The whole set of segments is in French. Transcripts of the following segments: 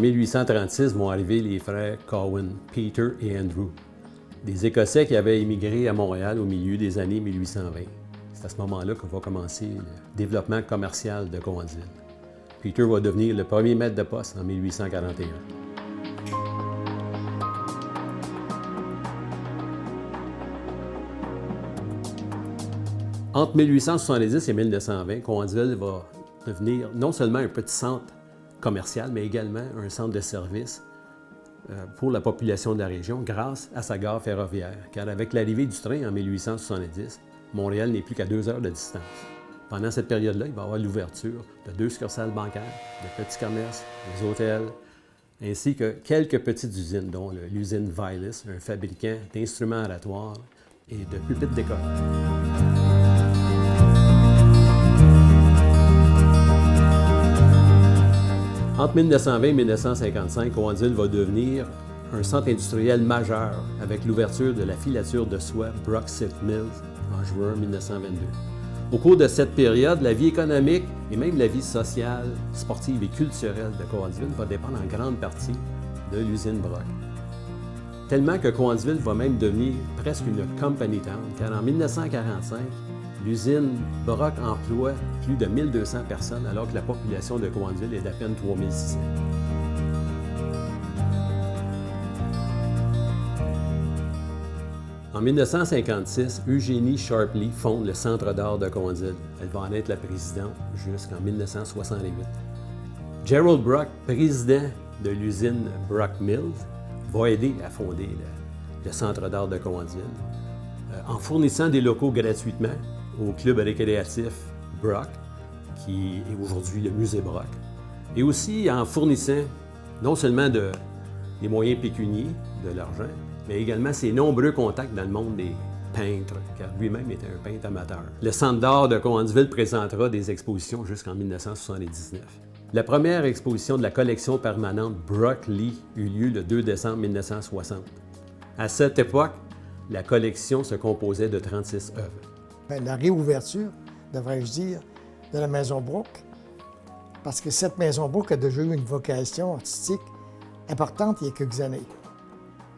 1836 vont arriver les frères Cowan, Peter et Andrew, des Écossais qui avaient émigré à Montréal au milieu des années 1820. C'est à ce moment-là que va commencer le développement commercial de Cowansville. Peter va devenir le premier maître de poste en 1841. Entre 1870 et 1920, Cowansville va devenir non seulement un petit centre commercial, mais également un centre de service pour la population de la région grâce à sa gare ferroviaire. Car avec l'arrivée du train en 1870, Montréal n'est plus qu'à 2 heures de distance. Pendant cette période-là, il va y avoir l'ouverture de 2 succursales bancaires, de petits commerces, des hôtels, ainsi que quelques petites usines, dont l'usine Vilas, un fabricant d'instruments oratoires et de pupitres d'école. Entre 1920 et 1955, Cowansville va devenir un centre industriel majeur avec l'ouverture de la filature de soie Brock Silk Mills en juin 1922. Au cours de cette période, la vie économique et même la vie sociale, sportive et culturelle de Cowansville va dépendre en grande partie de l'usine Brock. Tellement que Cowansville va même devenir presque une company town, car en 1945, l'usine Brock emploie plus de 1200 personnes, alors que la population de Cowansville est d'à peine 3600. En 1956, Eugénie Sharpley fonde le Centre d'art de Cowansville. Elle va en être la présidente jusqu'en 1968. Gerald Brock, président de l'usine Brock Mills, va aider à fonder le Centre d'art de Cowansville en fournissant des locaux gratuitement au club récréatif Brock, qui est aujourd'hui le musée Brock, et aussi en fournissant non seulement des moyens pécuniaires, de l'argent, mais également ses nombreux contacts dans le monde des peintres, car lui-même était un peintre amateur. Le Centre d'art de Cowansville présentera des expositions jusqu'en 1979. La première exposition de la collection permanente Brock Lee eut lieu le 2 décembre 1960. À cette époque, la collection se composait de 36 œuvres. La réouverture, devrais-je dire, de la Maison Brock, parce que cette Maison Brock a déjà eu une vocation artistique importante il y a quelques années.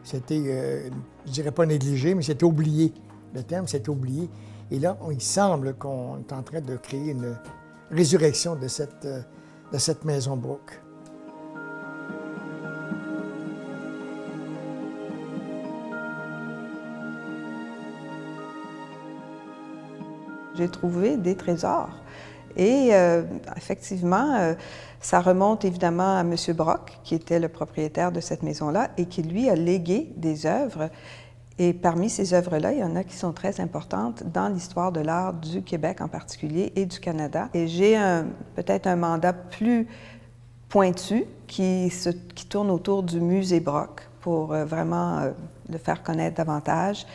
C'était, je dirais pas négligé, mais c'était oublié. Le terme, c'était oublié. Et là, il semble qu'on est en train de créer une résurrection de cette Maison Brock. J'ai trouvé des trésors. Et effectivement, ça remonte évidemment à M. Brock, qui était le propriétaire de cette maison-là et qui, lui, a légué des œuvres. Et parmi ces œuvres-là, il y en a qui sont très importantes dans l'histoire de l'art du Québec en particulier et du Canada. Et j'ai peut-être un mandat plus pointu qui tourne autour du musée Brock pour vraiment le faire connaître davantage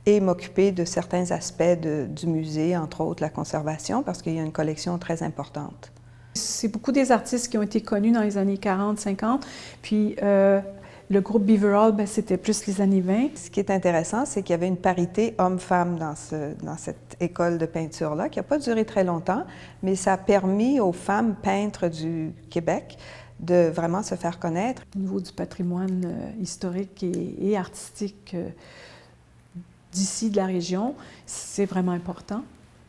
et m'occuper de certains aspects du musée, entre autres la conservation, parce qu'il y a une collection très importante. C'est beaucoup des artistes qui ont été connus dans les années 40-50, puis le groupe Beaverhall, c'était plus les années 20. Ce qui est intéressant, c'est qu'il y avait une parité homme-femme dans cette école de peinture-là, qui n'a pas duré très longtemps, mais ça a permis aux femmes peintres du Québec de vraiment se faire connaître. Au niveau du patrimoine historique et artistique d'ici, de la région, c'est vraiment important.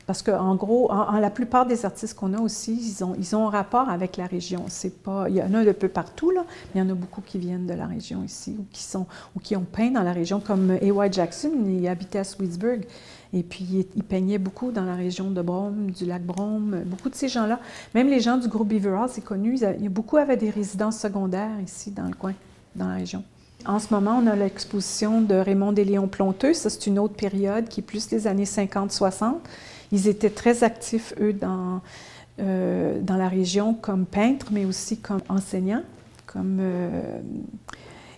Parce qu'en gros, la plupart des artistes qu'on a aussi, ils ont un rapport avec la région. Il y en a un peu partout, là, mais il y en a beaucoup qui viennent de la région ici ou qui ont peint dans la région, comme A.Y. Jackson, il habitait à Sweetsburg. Et puis, il peignait beaucoup dans la région de Brome, du lac Brome. Beaucoup de ces gens-là, même les gens du groupe Beaverhall, c'est connu, beaucoup avaient des résidences secondaires ici, dans le coin, dans la région. En ce moment, on a l'exposition de Raymond et Léon Plonteux. Ça, c'est une autre période qui est plus les années 50-60. Ils étaient très actifs, eux, dans la région comme peintres, mais aussi comme enseignants.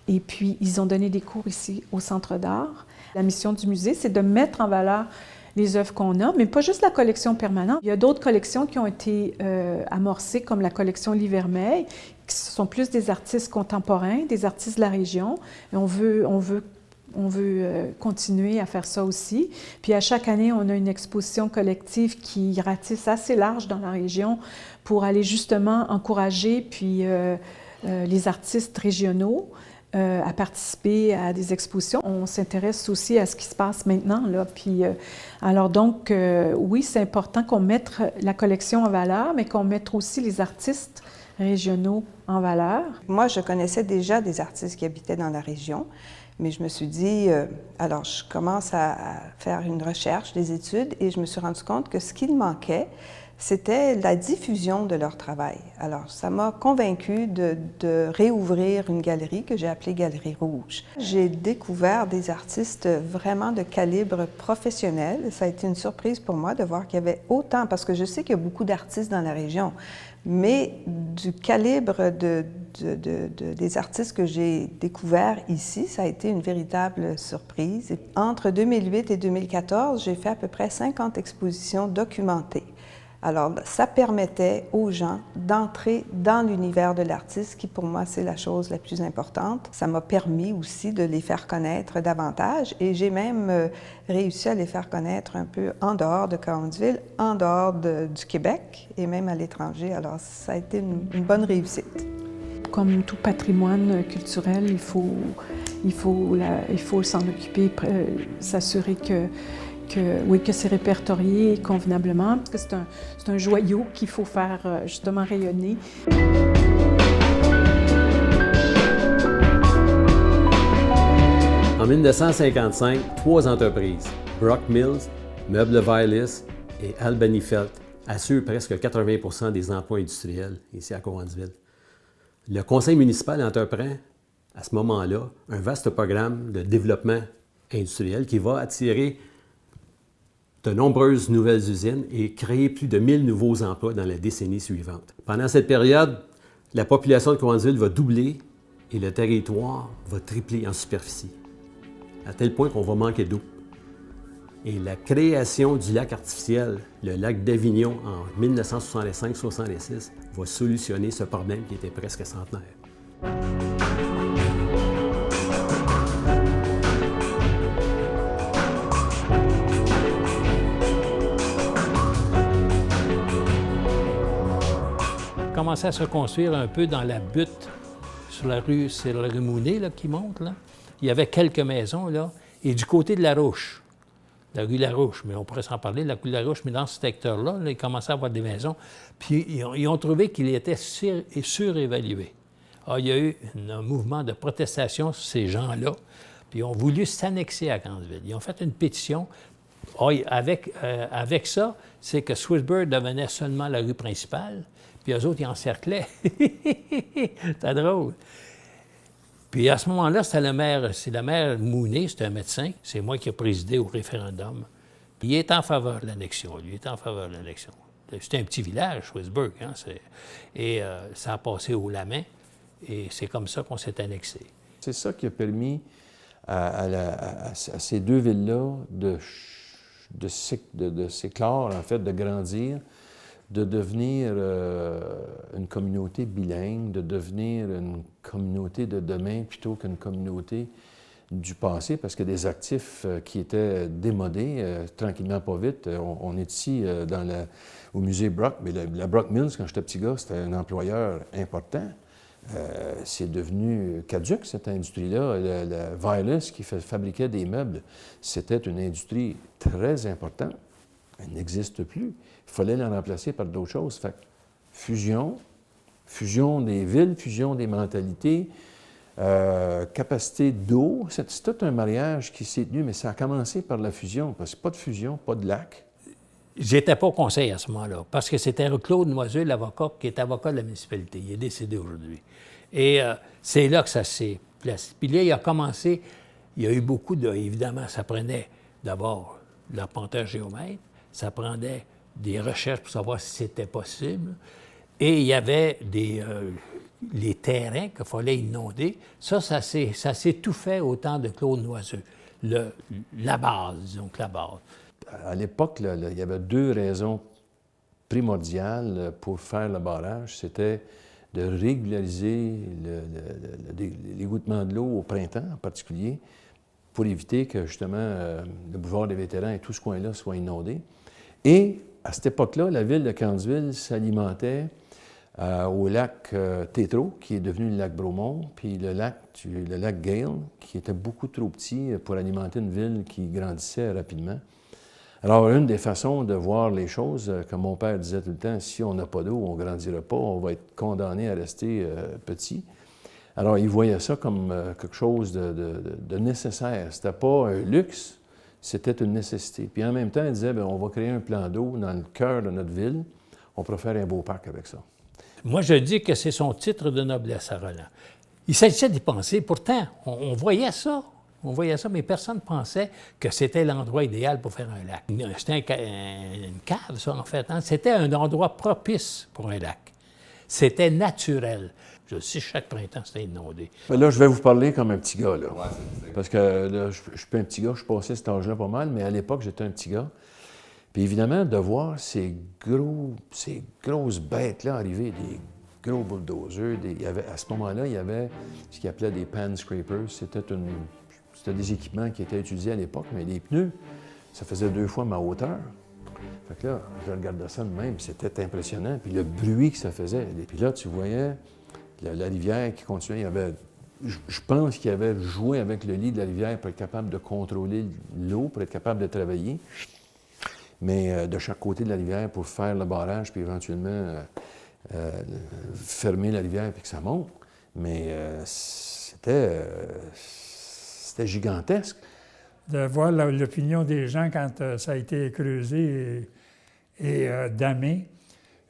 Et puis, ils ont donné des cours ici au Centre d'art. La mission du musée, c'est de mettre en valeur les œuvres qu'on a, mais pas juste la collection permanente. Il y a d'autres collections qui ont été amorcées, comme la collection Livermeil, qui sont plus des artistes contemporains, des artistes de la région. Et on veut continuer à faire ça aussi. Puis à chaque année, on a une exposition collective qui ratisse assez large dans la région pour aller justement encourager puis les artistes régionaux à participer à des expositions. On s'intéresse aussi à ce qui se passe maintenant, là. Puis, alors donc, oui, c'est important qu'on mette la collection en valeur, mais qu'on mette aussi les artistes régionaux en valeur. Moi, je connaissais déjà des artistes qui habitaient dans la région, mais je me suis dit, alors je commence à faire une recherche, des études, et je me suis rendu compte que ce qu'il manquait, c'était la diffusion de leur travail. Alors, ça m'a convaincue de réouvrir une galerie que j'ai appelée Galerie Rouge. J'ai découvert des artistes vraiment de calibre professionnel. Ça a été une surprise pour moi de voir qu'il y avait autant, parce que je sais qu'il y a beaucoup d'artistes dans la région, mais du calibre des artistes que j'ai découverts ici, ça a été une véritable surprise. Et entre 2008 et 2014, j'ai fait à peu près 50 expositions documentées. Alors, ça permettait aux gens d'entrer dans l'univers de l'artiste, qui pour moi, c'est la chose la plus importante. Ça m'a permis aussi de les faire connaître davantage, et j'ai même réussi à les faire connaître un peu en dehors de Cowansville, en dehors du Québec et même à l'étranger. Alors, ça a été une bonne réussite. Comme tout patrimoine culturel, il faut s'en occuper, s'assurer que c'est répertorié convenablement, parce que c'est un joyau qu'il faut faire justement rayonner. En 1955, 3 entreprises, Brock Mills, Meubles Weilis et Albany Felt, assurent presque 80 % des emplois industriels ici à Cowansville. Le conseil municipal entreprend à ce moment-là un vaste programme de développement industriel qui va attirer de nombreuses nouvelles usines et créer plus de 1000 nouveaux emplois dans la décennie suivante. Pendant cette période, la population de Cowansville va doubler et le territoire va tripler en superficie, à tel point qu'on va manquer d'eau. Et la création du lac artificiel, le lac d'Avignon, en 1965-66, va solutionner ce problème qui était presque centenaire. Commençait à se construire un peu dans la butte sur la rue, c'est la rue Mounet là, qui monte. Là. Il y avait quelques maisons, là. Et du côté de la Roche, la rue Larouche, mais on pourrait s'en parler, la rue Larouche, mais dans ce secteur-là, là, ils commençaient à avoir des maisons. Puis ils ont trouvé qu'il était surévalué. Alors, il y a eu un mouvement de protestation sur ces gens-là, puis ils ont voulu s'annexer à Cowansville. Ils ont fait une pétition. Avec ça, c'est que Swissburg devenait seulement la rue principale, puis eux autres, ils encerclaient. C'était drôle. Puis à ce moment-là, c'est le maire Mounet, c'était un médecin. C'est moi qui ai présidé au référendum. Puis il est en faveur de l'annexion. Lui, il est en faveur de l'annexion. C'était un petit village, Swissburg. Hein, et ça a passé au Lamin. Et c'est comme ça qu'on s'est annexé. C'est ça qui a permis à ces deux villes-là de s'éclore, en fait, de grandir, de devenir une communauté bilingue, de devenir une communauté de demain plutôt qu'une communauté du passé, parce que des actifs qui étaient démodés, tranquillement pas vite. On est ici au musée Brock, mais la Brock Mills, quand j'étais petit gars, c'était un employeur important. C'est devenu caduc, cette industrie-là. La Weilis, qui fabriquait des meubles, c'était une industrie très importante. Elle n'existe plus. Il fallait la remplacer par d'autres choses. Fait que fusion des villes, fusion des mentalités, capacité d'eau. C'est tout un mariage qui s'est tenu, mais ça a commencé par la fusion, parce que pas de fusion, pas de lac. J'étais pas au conseil à ce moment-là, parce que c'était Claude Noiseux, l'avocat, qui est avocat de la municipalité. Il est décédé aujourd'hui. Et c'est là que ça s'est placé. Puis là, il a commencé, il y a eu beaucoup de... Évidemment, ça prenait d'abord l'arpenteur géomètre, ça prenait des recherches pour savoir si c'était possible, et il y avait les terrains qu'il fallait inonder. Ça s'est tout fait au temps de Claude Noiseux. La base, donc la base. À l'époque, il y avait deux raisons primordiales pour faire le barrage. C'était de régulariser l'égouttement de l'eau au printemps en particulier, pour éviter que, justement, le boulevard des vétérans et tout ce coin-là soit inondé. Et, à cette époque-là, la ville de Cowansville s'alimentait au lac Tétro, qui est devenu le lac Bromont, puis le lac Gale, qui était beaucoup trop petit pour alimenter une ville qui grandissait rapidement. Alors, une des façons de voir les choses, comme mon père disait tout le temps, si on n'a pas d'eau, on ne grandira pas, on va être condamné à rester petit. Alors, il voyait ça comme quelque chose de nécessaire. Ce n'était pas un luxe, c'était une nécessité. Puis en même temps, il disait, bien, on va créer un plan d'eau dans le cœur de notre ville, on pourra faire un beau parc avec ça. Moi, je dis que c'est son titre de noblesse à Roland. Il s'agissait d'y penser. Pourtant, on voyait ça. On voyait ça, mais personne ne pensait que c'était l'endroit idéal pour faire un lac. C'était une cave, ça, en fait. Hein? C'était un endroit propice pour un lac. C'était naturel. Je sais, chaque printemps, c'était inondé. Là, je vais vous parler comme un petit gars, là. Parce que là, je suis pas un petit gars, je suis passé cet âge-là pas mal, mais à l'époque, j'étais un petit gars. Puis évidemment, de voir ces grosses bêtes-là arriver, des gros bulldozers, à ce moment-là, il y avait ce qu'ils appelaient des pan scrapers. C'était des équipements qui étaient utilisés à l'époque, mais les pneus, ça faisait 2 fois ma hauteur. Fait que là, je regardais ça de même, puis c'était impressionnant. Puis le bruit que ça faisait. Et puis là, tu voyais la rivière qui continuait. Il y avait, je pense qu'il avait joué avec le lit de la rivière pour être capable de contrôler l'eau, pour être capable de travailler. Mais de chaque côté de la rivière pour faire le barrage, puis éventuellement fermer la rivière puis que ça monte. Mais c'était gigantesque. De voir l'opinion des gens quand ça a été creusé et damé,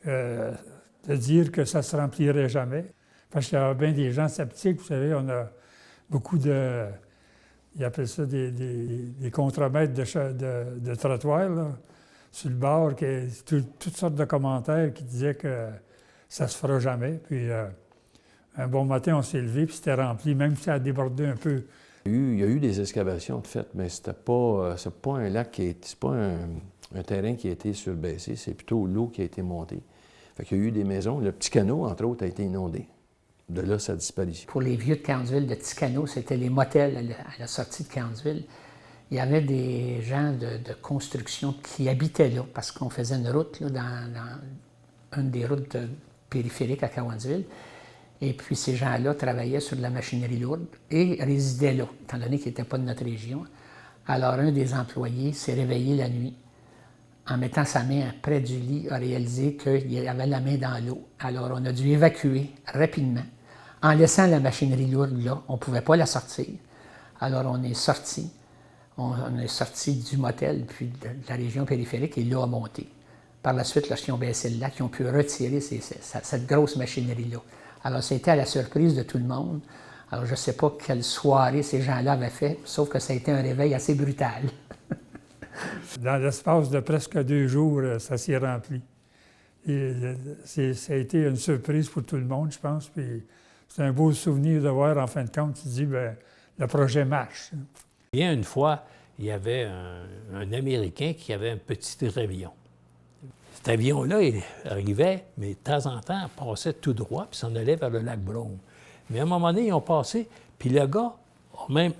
de dire que ça ne se remplirait jamais. Parce qu'il y a bien des gens sceptiques, vous savez, on a beaucoup de... Ils appellent ça des contremaîtres de trottoir, là, sur le bord, toutes sortes de commentaires qui disaient que ça ne se fera jamais. Puis un bon matin, on s'est levé, puis c'était rempli, même si ça a débordé un peu. Il y a eu des excavations de fait, mais c'est pas un lac c'est pas un terrain qui a été surbaissé, c'est plutôt l'eau qui a été montée. Fait qu'il y a eu des maisons. Le petit canot, entre autres, a été inondé. De là, sa disparition. Pour les vieux de Cowansville, le petit canot, c'était les motels à la sortie de Cowansville. Il y avait des gens de construction qui habitaient là, parce qu'on faisait une route là, dans une des routes périphériques à Cowansville. Et puis ces gens-là travaillaient sur de la machinerie lourde et résidaient là, étant donné qu'ils n'étaient pas de notre région. Alors un des employés s'est réveillé la nuit. En mettant sa main près du lit, a réalisé qu'il avait la main dans l'eau. Alors on a dû évacuer rapidement. En laissant la machinerie lourde là, on ne pouvait pas la sortir. Alors on est sorti. On est sorti du motel, puis de la région périphérique, et l'eau a monté. Par la suite, lorsqu'ils ont baissé le lac, ils ont pu retirer cette grosse machinerie-là. Alors, ça a été à la surprise de tout le monde. Alors, je ne sais pas quelle soirée ces gens-là avaient fait, sauf que ça a été un réveil assez brutal. Dans l'espace de presque 2 jours, ça s'est rempli. Et ça a été une surprise pour tout le monde, je pense. Puis c'est un beau souvenir de voir, en fin de compte, tu te dis, bien, le projet marche. Bien, une fois, il y avait un Américain qui avait un petit avion. Cet avion-là, il arrivait, mais de temps en temps, il passait tout droit, puis s'en allait vers le lac Brome. Mais à un moment donné, ils ont passé, puis le gars, même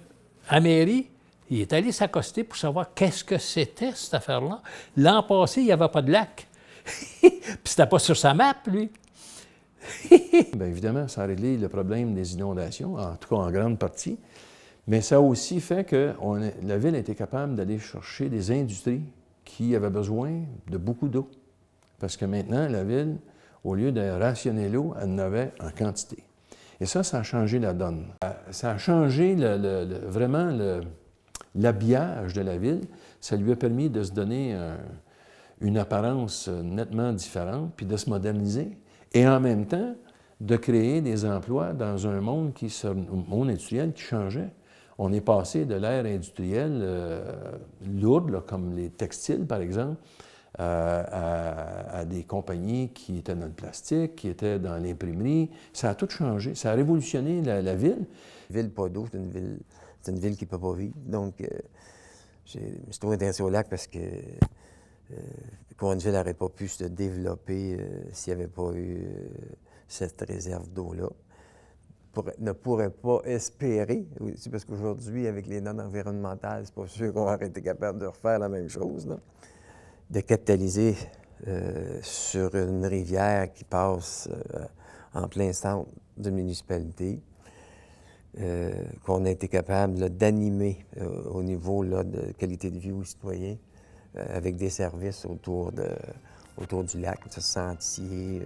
à mairie, il est allé s'accoster pour savoir qu'est-ce que c'était, cette affaire-là. L'an passé, il n'y avait pas de lac. Puis c'était pas sur sa map, lui. Bien évidemment, ça a réglé le problème des inondations, en tout cas en grande partie. Mais ça a aussi fait que la ville a été capable d'aller chercher des industries qui avaient besoin de beaucoup d'eau. Parce que maintenant, la ville, au lieu de rationner l'eau, elle en avait en quantité. Et ça a changé la donne. Ça a changé vraiment l'habillage de la ville. Ça lui a permis de se donner une apparence nettement différente, puis de se moderniser. Et en même temps, de créer des emplois dans un monde industriel qui changeait. On est passé de l'ère industrielle lourde, là, comme les textiles, par exemple, à des compagnies qui étaient dans le plastique, qui étaient dans l'imprimerie. Ça a tout changé. Ça a révolutionné la ville. Ville pas d'eau, c'est une ville qui ne peut pas vivre. Donc, je me suis trop intéressé au lac parce que Cowansville n'aurait pas pu se développer s'il n'y avait pas eu cette réserve d'eau-là. Ne pourrait pas espérer, aussi parce qu'aujourd'hui, avec les normes environnementales, c'est pas sûr qu'on aurait été capable de refaire la même chose, là, de capitaliser sur une rivière qui passe en plein centre d'une municipalité, qu'on a été capable là, d'animer au niveau là, de qualité de vie aux citoyens, avec des services autour du lac, sentiers,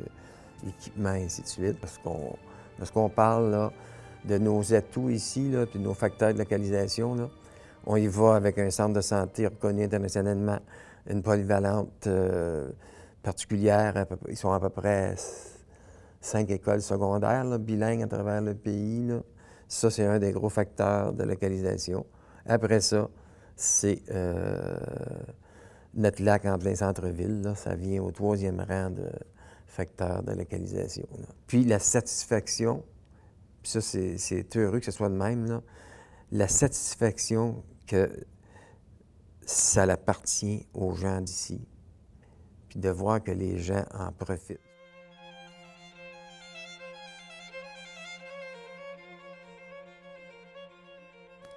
équipements, et ainsi de suite. Parce qu'on parle là, de nos atouts ici, là, puis de nos facteurs de localisation, là, on y va avec un centre de santé reconnu internationalement, une polyvalente particulière. Ils sont à peu près 5 écoles secondaires là, bilingues à travers le pays. Là. Ça, c'est un des gros facteurs de localisation. Après ça, c'est notre lac en plein centre-ville. Là, ça vient au 3e rang de facteurs de localisation. Là. Puis la satisfaction, puis ça, c'est heureux que ce soit de même, là, la satisfaction que ça appartient aux gens d'ici, puis de voir que les gens en profitent.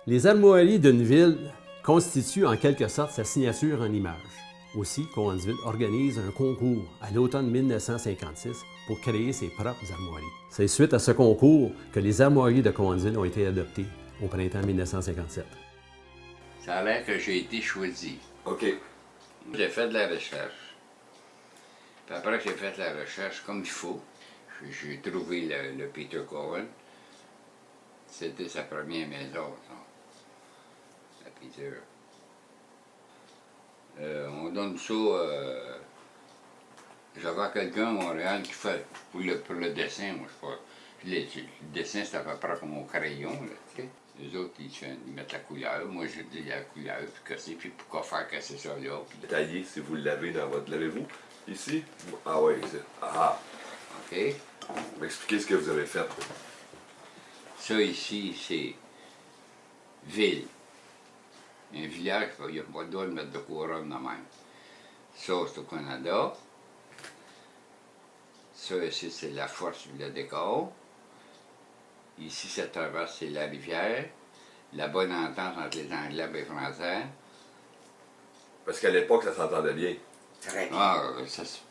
Les armoiries d'une ville constituent en quelque sorte sa signature en image. Aussi, Cowansville organise un concours à l'automne 1956 pour créer ses propres armoiries. C'est suite à ce concours que les armoiries de Cowansville ont été adoptées au printemps 1957. Ça a l'air que j'ai été choisi. OK. J'ai fait de la recherche. Puis après que j'ai fait la recherche comme il faut, j'ai trouvé le Peter Cowan. C'était sa première maison, ça. La Peter. On donne ça. J'avais quelqu'un à Montréal qui fait pour le dessin, moi, je sais pas. Le dessin, c'est à peu près comme au crayon, là, tu sais. Les autres, ils mettent la couleur. Moi, je dis la couleur, puis casser, puis pourquoi faire casser ça là. Puis... Tailler, si vous l'avez dans votre... L'avez-vous ici? Ah oui, ici. Ah! OK. M'expliquez ce que vous avez fait. Ça ici, c'est ville. Un village, il n'y a pas le droit de mettre de couronne de même. Ça, c'est au Canada. Ça ici, c'est la force du décor. Ici, ça traverse, c'est la rivière. La bonne entente entre les Anglais et les Français. Parce qu'à l'époque, ça s'entendait bien. Très bien. Ah,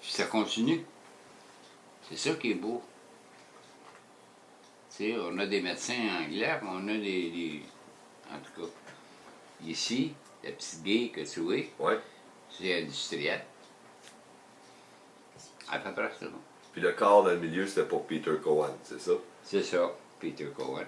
ça continue. C'est ça qui est beau. Tu sais, on a des médecins anglais, on a des... En tout cas, ici, la petite baie que tu vois, c'est industriel. À peu près ça. Puis le corps dans le milieu, c'était pour Peter Cowan, c'est ça? C'est ça, Peter Cowan.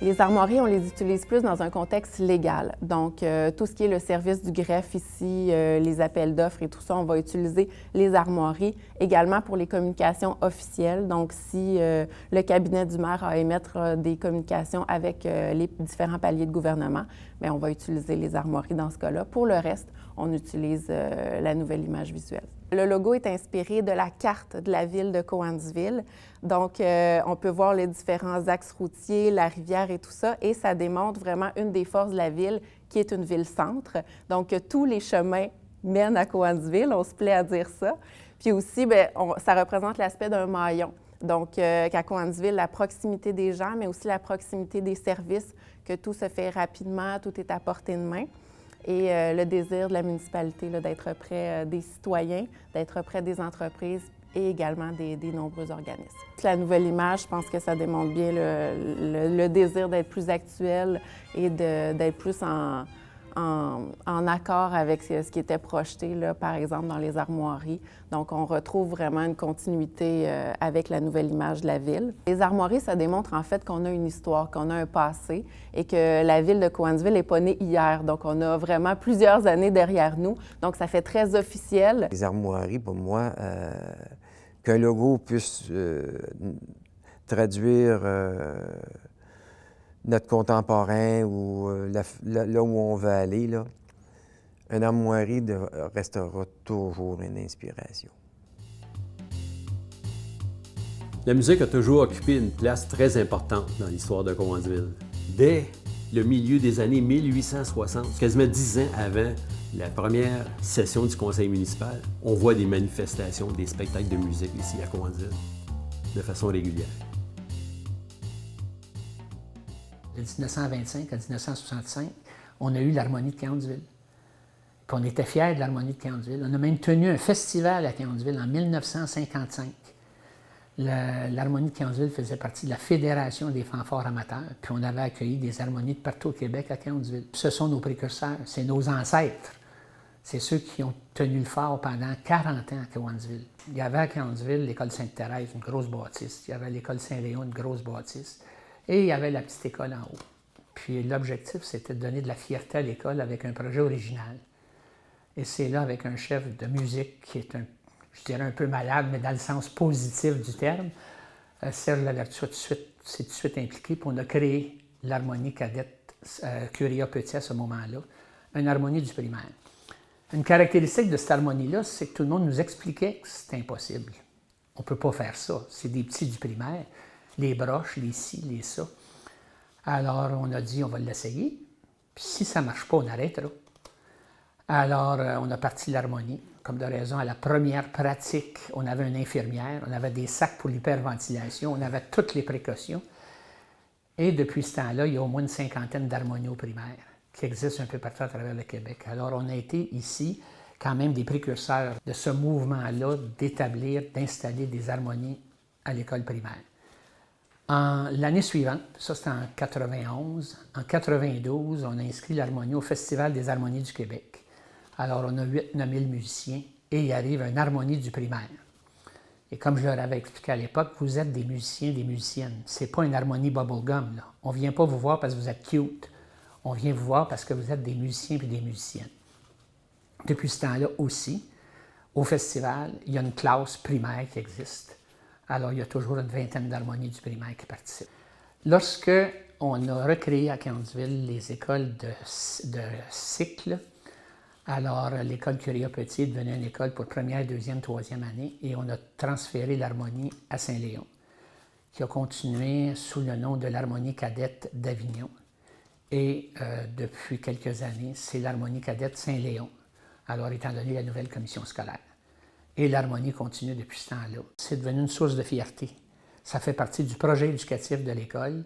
Les armoiries, on les utilise plus dans un contexte légal. Donc, tout ce qui est le service du greffe ici, les appels d'offres et tout ça, on va utiliser les armoiries également pour les communications officielles. Donc, si le cabinet du maire a à émettre des communications avec les différents paliers de gouvernement, bien, on va utiliser les armoiries dans ce cas-là. Pour le reste, on utilise la nouvelle image visuelle. Le logo est inspiré de la carte de la ville de Cowansville. Donc, on peut voir les différents axes routiers, la rivière et tout ça. Et ça démontre vraiment une des forces de la ville, qui est une ville-centre. Donc, tous les chemins mènent à Cowansville, on se plaît à dire ça. Puis aussi, bien, ça représente l'aspect d'un maillon. Donc, qu'à Cowansville, la proximité des gens, mais aussi la proximité des services, que tout se fait rapidement, tout est à portée de main. Et le désir de la municipalité d'être près des citoyens, d'être près des entreprises et également des nombreux organismes. La nouvelle image, je pense que ça démontre bien le désir d'être plus actuel et d'être plus en accord avec ce qui était projeté, là, par exemple, dans les armoiries. Donc, on retrouve vraiment une continuité avec la nouvelle image de la ville. Les armoiries, ça démontre en fait qu'on a une histoire, qu'on a un passé et que la ville de Cowansville n'est pas née hier. Donc, on a vraiment plusieurs années derrière nous. Donc, ça fait très officiel. Les armoiries, pour moi, qu'un logo puisse traduire notre contemporain ou là où on veut aller, là, une armoirie restera toujours une inspiration. La musique a toujours occupé une place très importante dans l'histoire de Cowansville. Dès le milieu des années 1860, quasiment 10 ans avant la première session du conseil municipal, on voit des manifestations, des spectacles de musique ici à Cowansville, de façon régulière. De 1925 à 1965, on a eu l'harmonie de Cowansville. Puis on était fiers de l'harmonie de Cowansville. On a même tenu un festival à Cowansville en 1955. L'harmonie de Cowansville faisait partie de la Fédération des fanfares amateurs, puis on avait accueilli des harmonies de partout au Québec à Cowansville. Ce sont nos précurseurs, c'est nos ancêtres. C'est ceux qui ont tenu le fort pendant 40 ans à Cowansville. Il y avait à Cowansville l'école Sainte-Thérèse, une grosse bâtisse. Il y avait l'école Saint-Léon, une grosse bâtisse. Et il y avait la petite école en haut. Puis l'objectif, c'était de donner de la fierté à l'école avec un projet original. Et c'est là, avec un chef de musique qui est, je dirais, un peu malade, mais dans le sens positif du terme, Serge Laverture s'est tout de suite impliqué, puis on a créé l'harmonie cadette Curia-Petit à ce moment-là, une harmonie du primaire. Une caractéristique de cette harmonie-là, c'est que tout le monde nous expliquait que c'était impossible. On ne peut pas faire ça. C'est des petits du primaire, les broches, les ci, les ça. Alors, on a dit, on va l'essayer. Puis si ça ne marche pas, on arrêtera. Alors, on a parti l'harmonie. Comme de raison, à la première pratique, on avait une infirmière, on avait des sacs pour l'hyperventilation, on avait toutes les précautions. Et depuis ce temps-là, il y a au moins une cinquantaine d'harmonies au primaire qui existent un peu partout à travers le Québec. Alors, on a été ici quand même des précurseurs de ce mouvement-là d'établir, d'installer des harmonies à l'école primaire. L'année suivante, ça c'était en 91, en 92, on a inscrit l'harmonie au Festival des harmonies du Québec. Alors, on a 8-9 000 musiciens et il arrive une harmonie du primaire. Et comme je leur avais expliqué à l'époque, vous êtes des musiciens, des musiciennes. C'est pas une harmonie bubblegum, là. On vient pas vous voir parce que vous êtes cute. On vient vous voir parce que vous êtes des musiciens et des musiciennes. Depuis ce temps-là aussi, au festival, il y a une classe primaire qui existe. Alors, il y a toujours une vingtaine d'harmonies du primaire qui participent. Lorsque on a recréé à Cowansville les écoles de cycle, alors l'école Curia-Petit est devenue une école pour première, deuxième, troisième année et on a transféré l'harmonie à Saint-Léon, qui a continué sous le nom de l'harmonie cadette d'Avignon. Et depuis quelques années, c'est l'harmonie cadette Saint-Léon, alors étant donné la nouvelle commission scolaire. Et l'harmonie continue depuis ce temps-là. C'est devenu une source de fierté. Ça fait partie du projet éducatif de l'école.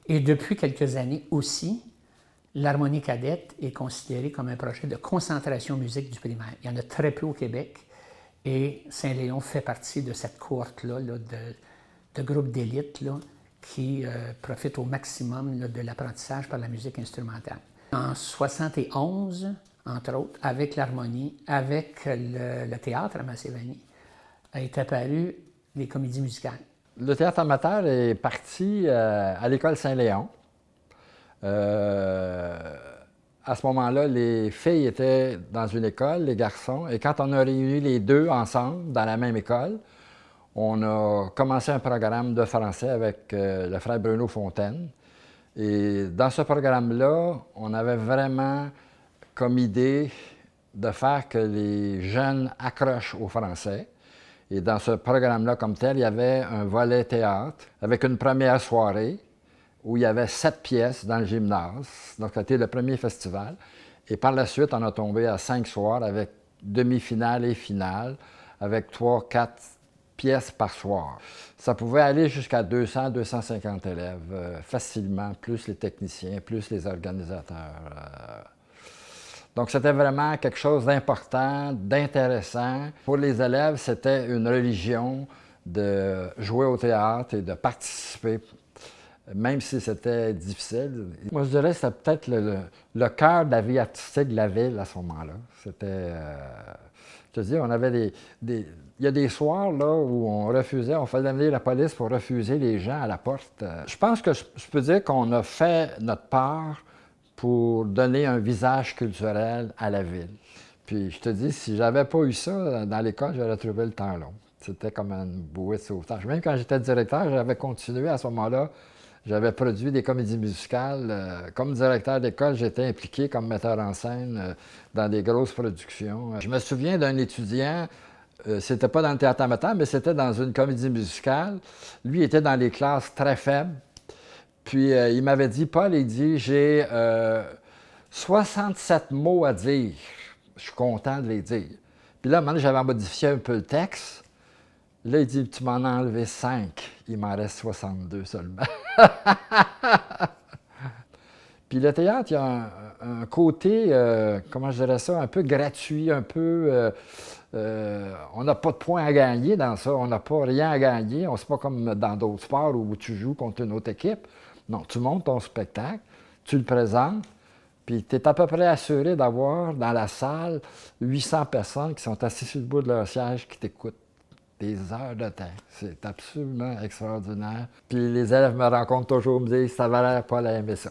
Et depuis quelques années aussi, l'harmonie cadette est considérée comme un projet de concentration musique du primaire. Il y en a très peu au Québec. Et Saint-Léon fait partie de cette cohorte-là de groupes d'élite qui profitent au maximum de l'apprentissage par la musique instrumentale. En 71, entre autres, avec l'harmonie, avec le théâtre à Macévanie, est apparu les comédies musicales. Le théâtre amateur est parti à l'école Saint-Léon. À ce moment-là, les filles étaient dans une école, les garçons, et quand on a réuni les deux ensemble dans la même école, on a commencé un programme de français avec le frère Bruno Fontaine. Et dans ce programme-là, on avait vraiment comme idée de faire que les jeunes accrochent au français. Et dans ce programme-là, comme tel, il y avait un volet théâtre avec une première soirée où il y avait 7 pièces dans le gymnase. Donc, c'était le premier festival. Et par la suite, on a tombé à 5 soirs avec demi-finale et finale, avec 3-4 pièces par soir. Ça pouvait aller jusqu'à 200-250 élèves facilement, plus les techniciens, plus les organisateurs. Donc, c'était vraiment quelque chose d'important, d'intéressant. Pour les élèves, c'était une religion de jouer au théâtre et de participer, même si c'était difficile. Moi, je dirais que c'était peut-être le cœur de la vie artistique de la ville à ce moment-là. C'était... je te dis, on avait il y a des soirs là, où on refusait, on faisait venir la police pour refuser les gens à la porte. Je pense que je peux dire qu'on a fait notre part pour donner un visage culturel à la ville. Puis je te dis, si j'avais pas eu ça dans l'école, j'aurais trouvé le temps long. C'était comme une bouée de sauvetage. Même quand j'étais directeur, j'avais continué à ce moment-là. J'avais produit des comédies musicales. Comme directeur d'école, j'étais impliqué comme metteur en scène dans des grosses productions. Je me souviens d'un étudiant, c'était pas dans le théâtre amateur, mais c'était dans une comédie musicale. Lui était dans les classes très faibles. Puis il m'avait dit, Paul, il dit, j'ai 67 mots à dire. Je suis content de les dire. Puis là, à un moment donné, j'avais modifié un peu le texte. Là, il dit, tu m'en as enlevé 5. Il m'en reste 62 seulement. Puis le théâtre, il y a un côté, comment je dirais ça, un peu gratuit, un peu... on n'a pas de points à gagner dans ça, on n'a pas rien à gagner. On n'est pas comme dans d'autres sports où tu joues contre une autre équipe. Non, tu montes ton spectacle, tu le présentes, puis tu es à peu près assuré d'avoir dans la salle 800 personnes qui sont assises sur le bout de leur siège qui t'écoutent. Des heures de temps. C'est absolument extraordinaire. Puis les élèves me rencontrent toujours, me disent « ça va l'air pas aimer ça ».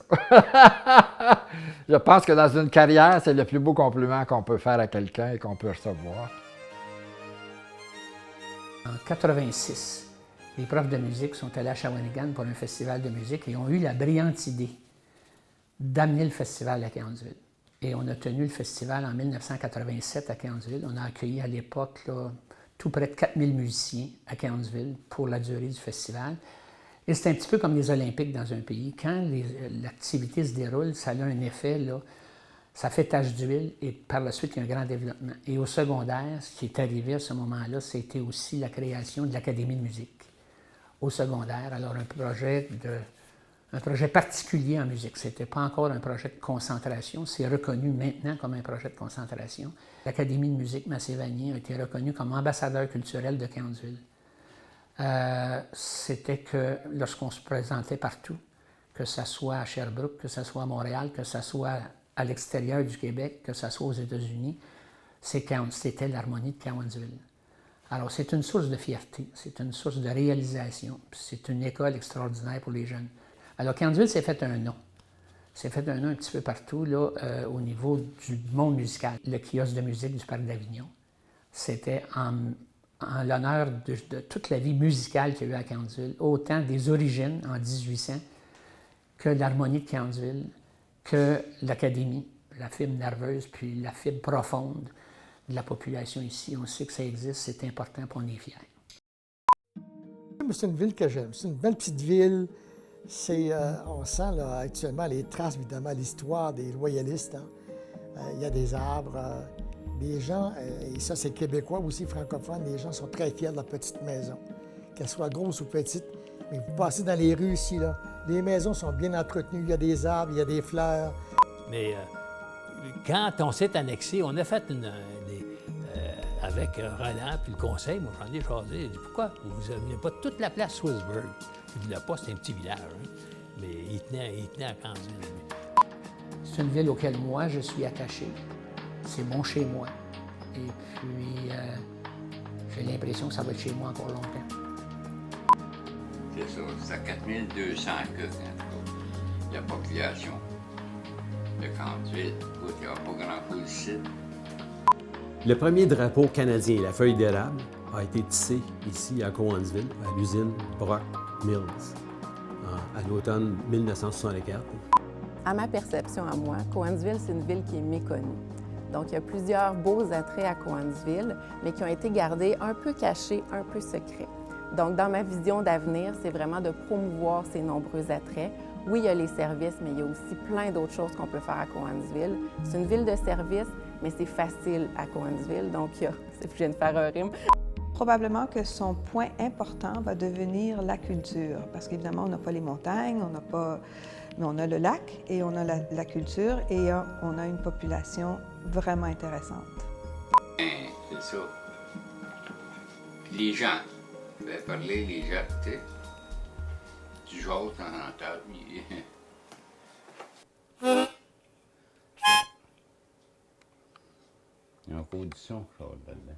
Je pense que dans une carrière, c'est le plus beau compliment qu'on peut faire à quelqu'un et qu'on peut recevoir. En 86, les profs de musique sont allés à Shawinigan pour un festival de musique et ont eu la brillante idée d'amener le festival à Cowansville. Et on a tenu le festival en 1987 à Cowansville. On a accueilli à l'époque tout près de 4000 musiciens à Cowansville pour la durée du festival. Et c'est un petit peu comme les Olympiques dans un pays. Quand l'activité se déroule, ça a un effet, là, ça fait tache d'huile et par la suite, il y a un grand développement. Et au secondaire, ce qui est arrivé à ce moment-là, c'était aussi la création de l'Académie de musique au secondaire. Alors, un projet particulier en musique. Ce n'était pas encore un projet de concentration. C'est reconnu maintenant comme un projet de concentration. L'Académie de musique Massé-Vanier a été reconnue comme ambassadeur culturel de Cowansville. C'était que lorsqu'on se présentait partout, que ce soit à Sherbrooke, que ce soit à Montréal, que ce soit à l'extérieur du Québec, que ce soit aux États-Unis, c'était l'harmonie de Cowansville. Alors, c'est une source de fierté, c'est une source de réalisation, c'est une école extraordinaire pour les jeunes. Alors, Cowansville s'est fait un nom. C'est fait un nom un petit peu partout là, au niveau du monde musical. Le kiosque de musique du Parc d'Avignon, c'était en l'honneur de toute la vie musicale qu'il y a eu à Cowansville, autant des origines en 1800 que l'harmonie de Cowansville, que l'académie, la fibre nerveuse, puis la fibre profonde de la population ici. On sait que ça existe, c'est important, puis on est fiers. C'est une ville que j'aime. C'est une belle petite ville. On sent là, actuellement les traces, évidemment, l'histoire des loyalistes. Hein. Il y a des arbres, des gens, et ça c'est québécois aussi, francophone, les gens sont très fiers de leur petite maison, qu'elle soit grosse ou petite. Mais vous passez dans les rues ici, là, les maisons sont bien entretenues, il y a des arbres, il y a des fleurs. Mais quand on s'est annexé, on a fait avec Roland puis le conseil, moi j'en ai jasé, j'ai dit pourquoi vous n'amenez pas toute la place Swissburg? Il ne voulait pas, c'est un petit village, hein? Mais il tenait à Cowansville, lui. C'est une ville auquel moi je suis attaché. C'est mon chez-moi. Et puis, j'ai l'impression que ça va être chez moi encore longtemps. C'est ça, c'est à 4200 que la population de Cowansville. Écoute, il n'y a pas grand-chose ici. Le premier drapeau canadien, la feuille d'érable, a été tissé ici à Cowansville, à l'usine Brock Mills, à l'automne 1964. À ma perception à moi, Cowansville, c'est une ville qui est méconnue. Donc, il y a plusieurs beaux attraits à Cowansville, mais qui ont été gardés un peu cachés, un peu secrets. Donc, dans ma vision d'avenir, c'est vraiment de promouvoir ces nombreux attraits. Oui, il y a les services, mais il y a aussi plein d'autres choses qu'on peut faire à Cowansville. C'est une ville de services, mais c'est facile à Cowansville, donc je viens de faire un rime. Probablement que son point important va devenir la culture, parce qu'évidemment, on n'a pas les montagnes, mais on a le lac et on a la culture et on a une population vraiment intéressante. C'est ça. Puis les gens, je vais parler, les gens, tu sais, du jour, t'en entends, il y a encore du son, je là-dedans.